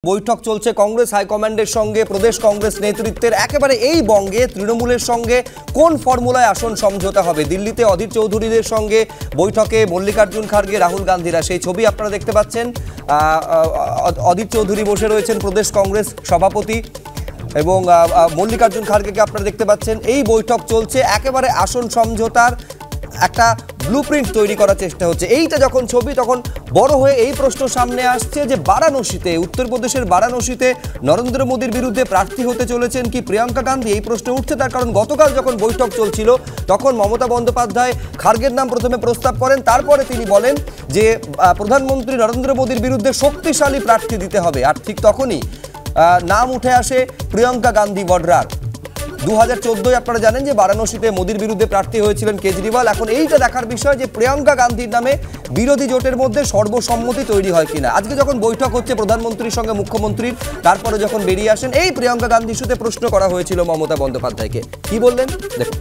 বৈঠক চলছে কংগ্রেস হাইকমান্ডের সঙ্গে প্রদেশ কংগ্রেস নেতৃত্বের। একেবারে এই বঙ্গে তৃণমূলের সঙ্গে কোন ফর্মুলায় আসন সমঝোতা হবে। দিল্লিতে অধীর চৌধুরীদের সঙ্গে বৈঠকে মল্লিকার্জুন খার্গে, রাহুল গান্ধীরা, সেই ছবি আপনারা দেখতে পাচ্ছেন। অধীর চৌধুরী বসে রয়েছেন প্রদেশ কংগ্রেস সভাপতি এবং মল্লিকার্জুন খার্গেকে আপনারা দেখতে পাচ্ছেন। এই বৈঠক চলছে, একেবারে আসন সমঝোতার একটা ব্লুপ্রিন্ট তৈরি করার চেষ্টা হচ্ছে। এইটা যখন ছবি, তখন বড় হয়ে এই প্রশ্ন সামনে আসছে যে বারাণসীতে, উত্তরপ্রদেশের বারাণসীতে নরেন্দ্র মোদীর বিরুদ্ধে প্রার্থী হতে চলেছেন কি প্রিয়াঙ্কা গান্ধী। এই প্রশ্ন উঠছে তার কারণ গতকাল যখন বৈঠক চলছিল তখন মমতা বন্দ্যোপাধ্যায় খার্গের নাম প্রথমে প্রস্তাব করেন, তারপরে তিনি বলেন যে প্রধানমন্ত্রী নরেন্দ্র মোদীর বিরুদ্ধে শক্তিশালী প্রার্থী দিতে হবে। আর ঠিক তখনই নাম উঠে আসে প্রিয়াঙ্কা গান্ধী বডরার। 2014 আপনারা জানেন যে বারাণসীতে মোদীর বিরুদ্ধে প্রার্থী হয়েছিলেন কেজরিওয়াল। এখন এইটা দেখার বিষয় যে প্রিয়াঙ্কা গান্ধীর নামে বিরোধী জোটের মধ্যে সর্বসম্মতি তৈরি হয় কিনা। আজকে যখন বৈঠক হচ্ছে প্রধানমন্ত্রীর সঙ্গে মুখ্যমন্ত্রীর, তারপরে যখন বেরিয়ে আসেন এই প্রিয়াঙ্কা গান্ধী ইস্যুতে প্রশ্ন করা হয়েছিল মমতা বন্দ্যোপাধ্যায়কে, কি বললেন দেখুন।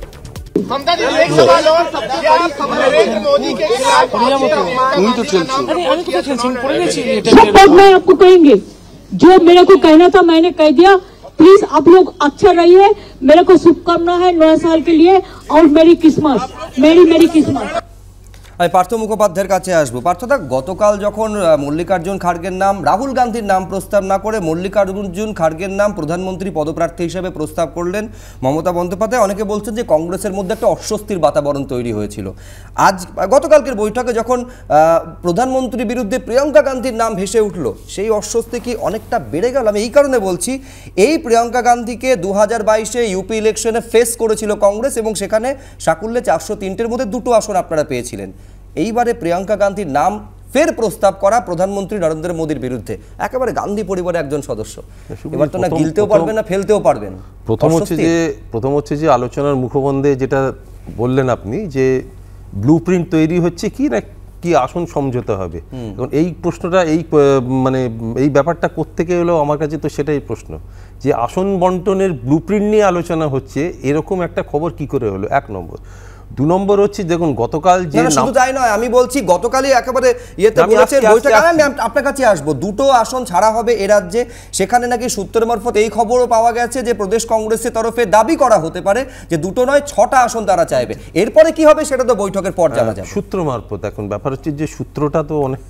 जो मेरे को कहना था मैंने कह दिया। प्लीज आप लोग अच्छा रहिए। मेरे को शुभकामना है नया साल के लिए और मेरी क्रिसमस, मेरी क्रिसमस। আমি পার্থ মুখোপাধ্যায়ের কাছে আসবো। পার্থদা, গতকাল যখন মল্লিকার্জুন খার্গের নাম, রাহুল গান্ধীর নাম প্রস্তাব না করে মল্লিকার্জুন খার্গের নাম প্রধানমন্ত্রী পদপ্রার্থী হিসেবে প্রস্তাব করলেন মমতা বন্দ্যোপাধ্যায়, অনেকে বলছেন যে কংগ্রেসের মধ্যে একটা অস্বস্তির বাতাবরণ তৈরি হয়েছিল। আজ গতকালকের বৈঠকে যখন প্রধানমন্ত্রীর বিরুদ্ধে প্রিয়াঙ্কা গান্ধীর নাম ভেসে উঠল, সেই অস্বস্তি কি অনেকটা বেড়ে গেল? আমি এই কারণে বলছি, এই প্রিয়াঙ্কা গান্ধীকে 2022-এ ইউপি ইলেকশনে ফেস করেছিল কংগ্রেস এবং সেখানে সাকুল্যে 403-র মধ্যে 2টো আসন আপনারা পেয়েছিলেন। এইবারে প্রিয়াঙ্কা গান্ধীর নাম ফের প্রস্তাব করা প্রধানমন্ত্রী নরেন্দ্র মোদীর বিরুদ্ধে, একেবারে গান্ধী পরিবারের একজন সদস্য, এবার তো না গিলতেও পারবেন না ফেলতেও পারবেন। প্রথম হচ্ছে যে আলোচনার মুখবন্ধে যেটা বললেন আপনি, যে ব্লুপ্রিন্ট তৈরি হচ্ছে কি না কি আসন সমঝোতা হবে। এখন এই প্রশ্নটা মানে এই ব্যাপারটা কোত্থেকে এলো আমার কাছে, তো সেটাই প্রশ্ন যে আসন বন্টনের ব্লুপ্রিন্ট নিয়ে আলোচনা হচ্ছে, এরকম একটা খবর কি করে হলো, 1 নম্বর। 2 নম্বর হচ্ছে দেখুন গতকাল যে শুধু তাই নয়, আমি বলছি গতকালই একেবারে ইয়েতে বলেছেন বৈঠক, আমি আপনার কাছে আসবো, 2টো আসন ছাড়া হবে এ রাজ্যে। সেখানে নাকি সূত্রের মারফত এই খবরও পাওয়া গেছে যে প্রদেশ কংগ্রেসের তরফে দাবি করা হতে পারে যে 2টো নয় 6টা আসন তারা চাইবে। এরপরে কি হবে সেটা তো বৈঠকের পর জানা যাবে। সূত্র মারফত, এখন ব্যাপার হচ্ছে যে সূত্রটা তো অনেক,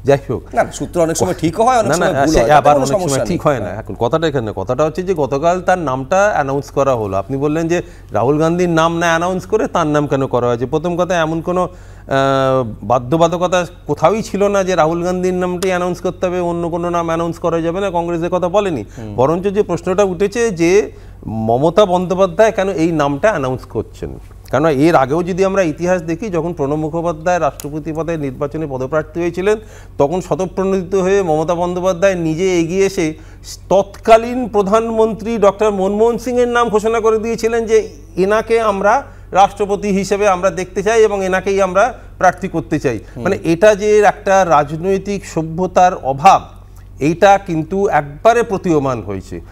যাই হোক না, সূত্র অনেক সময় ঠিক হয়, অনেক সময় ভুল হয়, আবার অনেক সময় ঠিক হয় না। এখন কথাটা এখানে, কথাটা হচ্ছে যে গতকাল তার নামটা অ্যানাউন্স করা হলো। আপনি বললেন যে রাহুল গান্ধীর নাম না অ্যানাউন্স করে তার নাম কেন করা হয়েছে। প্রথম কথা, এমন কোনো বাধ্যবাধকতা কোথাওই ছিল না যে রাহুল গান্ধীর নামটি অ্যানাউন্স করতে হবে, অন্য কোনো নাম অ্যানাউন্স করা যাবে না। কংগ্রেসের কথা বলেনি, বরঞ্চ যে প্রশ্নটা উঠেছে যে মমতা বন্দ্যোপাধ্যায় কেন এই নামটা অ্যানাউন্স করছেন। কেন এর আগেও যদি আমরা ইতিহাস দেখি, যখন প্রণব মুখোপাধ্যায় রাষ্ট্রপতি পদে নির্বাচনে পদপ্রার্থী হয়েছিলেন, তখন স্বতঃপ্রণোদিত হয়ে মমতা বন্দ্যোপাধ্যায় নিজে এগিয়ে এসে তৎকালীন প্রধানমন্ত্রী ডক্টর মনমোহন সিংয়ের নাম ঘোষণা করে দিয়েছিলেন যে এনাকে আমরা রাষ্ট্রপতি হিসেবে আমরা দেখতে চাই এবং এনাকেই আমরা প্রার্থী করতে চাই। মানে এটা যে একটা রাজনৈতিক সভ্যতার অভাব, এইটা কিন্তু একবারে প্রতীয়মান হয়েছে।